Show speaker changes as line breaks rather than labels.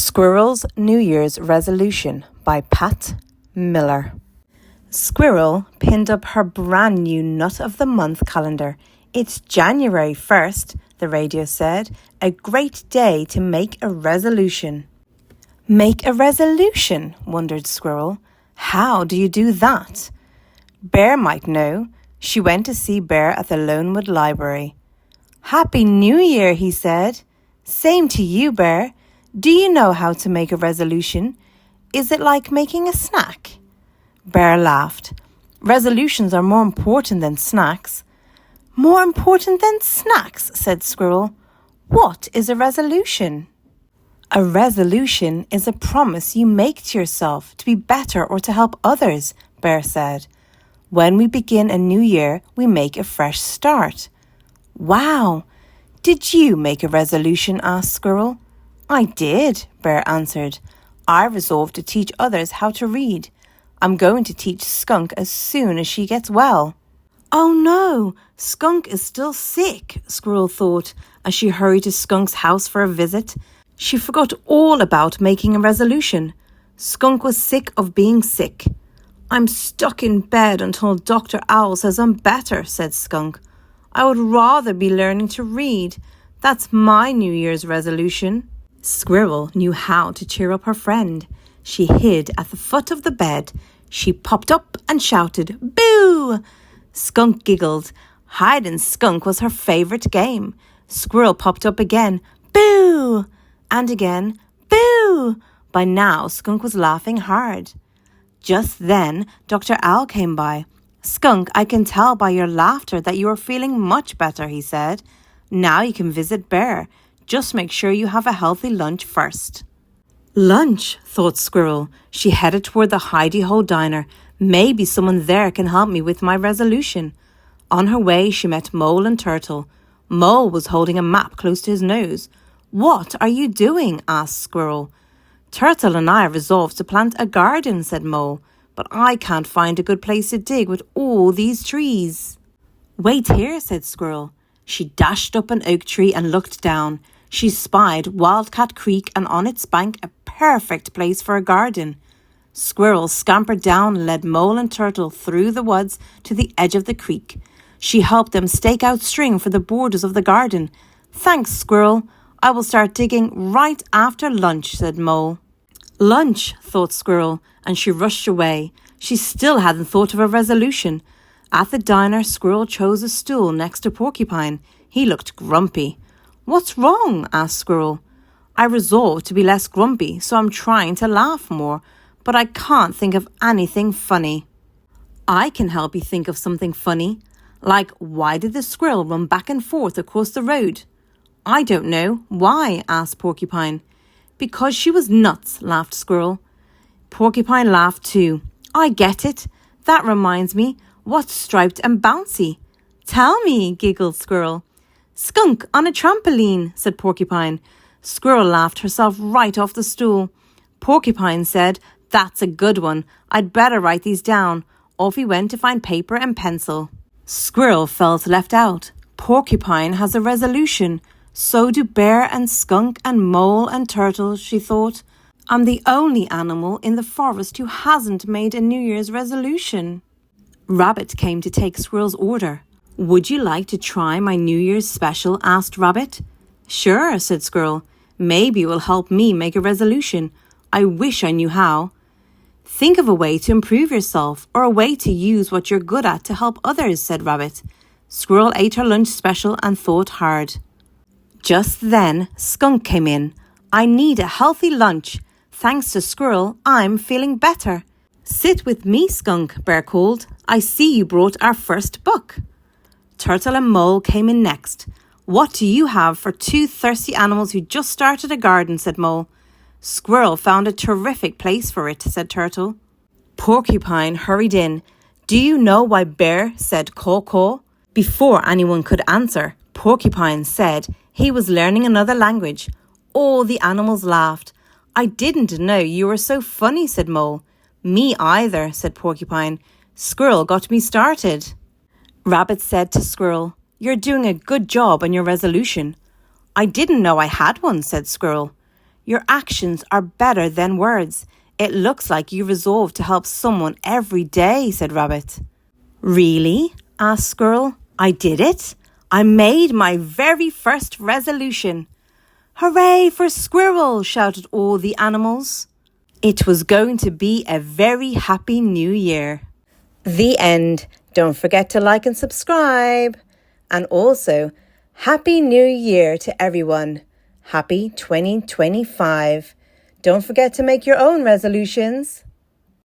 Squirrel's New Year's Resolution by Pat Miller. Squirrel pinned up her brand new Nut of the Month calendar. It's January 1st, the radio said. A great day to make a resolution. Make a resolution, wondered Squirrel. How do you do that? Bear might know. She went to see Bear at the Lonewood Library. Happy New Year, he said. Same to you, Bear. Do you know how to make a resolution? Is it like making a snack? Bear laughed. Resolutions are more important than snacks. More important than snacks, said Squirrel. What is a resolution? A resolution is a promise you make to yourself to be better or to help others, Bear said. When we begin a new year, we make a fresh start. Wow! Did you make a resolution? Asked Squirrel. I did, Bear answered. I resolved to teach others how to read. I'm going to teach Skunk as soon as she gets well. Oh no, Skunk is still sick, Squirrel thought as she hurried to Skunk's house for a visit. She forgot all about making a resolution. Skunk was sick of being sick. I'm stuck in bed until Dr. Owl says I'm better, said Skunk. I would rather be learning to read. That's my New Year's resolution. Squirrel knew how to cheer up her friend. She hid at the foot of the bed. She popped up and shouted, Boo! Skunk giggled. Hide and Skunk was her favourite game. Squirrel popped up again. Boo! And again, Boo! By now, Skunk was laughing hard. Just then, Dr. Owl came by. Skunk, I can tell by your laughter that you are feeling much better, he said. Now you can visit Bear. Just make sure you have a healthy lunch first. Lunch, thought Squirrel. She headed toward the hidey-hole diner. Maybe someone there can help me with my resolution. On her way, she met Mole and Turtle. Mole was holding a map close to his nose. What are you doing? Asked Squirrel. Turtle and I resolved to plant a garden, said Mole. But I can't find a good place to dig with all these trees. Wait here, said Squirrel. She dashed up an oak tree and looked down. She spied Wildcat Creek and on its bank a perfect place for a garden. Squirrel scampered down and led Mole and Turtle through the woods to the edge of the creek. She helped them stake out string for the borders of the garden. Thanks, Squirrel. I will start digging right after lunch, said Mole. Lunch, thought Squirrel, and she rushed away. She still hadn't thought of a resolution. At the diner, Squirrel chose a stool next to Porcupine. He looked grumpy. What's wrong? Asked Squirrel. I resolved to be less grumpy, so I'm trying to laugh more, but I can't think of anything funny. I can help you think of something funny. Like, why did the squirrel run back and forth across the road? I don't know. Why? Asked Porcupine. Because she was nuts, laughed Squirrel. Porcupine laughed too. I get it. That reminds me. What's striped and bouncy? Tell me, giggled Squirrel. Skunk on a trampoline, said Porcupine. Squirrel laughed herself right off the stool. Porcupine said, That's a good one. I'd better write these down. Off he went to find paper and pencil. Squirrel felt left out. Porcupine has a resolution. So do Bear and Skunk and Mole and Turtle, she thought. I'm the only animal in the forest who hasn't made a New Year's resolution. Rabbit came to take Squirrel's order. Would you like to try my New Year's special? Asked Rabbit. Sure, said Squirrel. Maybe it will help me make a resolution. I wish I knew how. Think of a way to improve yourself or a way to use what you're good at to help others, said Rabbit. Squirrel ate her lunch special and thought hard. Just then, Skunk came in. I need a healthy lunch. Thanks to Squirrel, I'm feeling better. Sit with me, Skunk, Bear called. I see you brought our first book. Turtle and Mole came in next. What do you have for two thirsty animals who just started a garden, said Mole. Squirrel found a terrific place for it, said Turtle. Porcupine hurried in. Do you know why Bear said caw-caw? Before anyone could answer, Porcupine said he was learning another language. All the animals laughed. I didn't know you were so funny, said Mole. Me either, said Porcupine. Squirrel got me started. Rabbit said to Squirrel, You're doing a good job on your resolution. I didn't know I had one, said Squirrel. Your actions are better than words. It looks like you resolved to help someone every day, said Rabbit. Really? Asked Squirrel. I did it. I made my very first resolution. Hooray for Squirrel! Shouted all the animals. It was going to be a very happy new year. The end. Don't forget to like and subscribe. And also, Happy New Year to everyone. Happy 2025. Don't forget to make your own resolutions.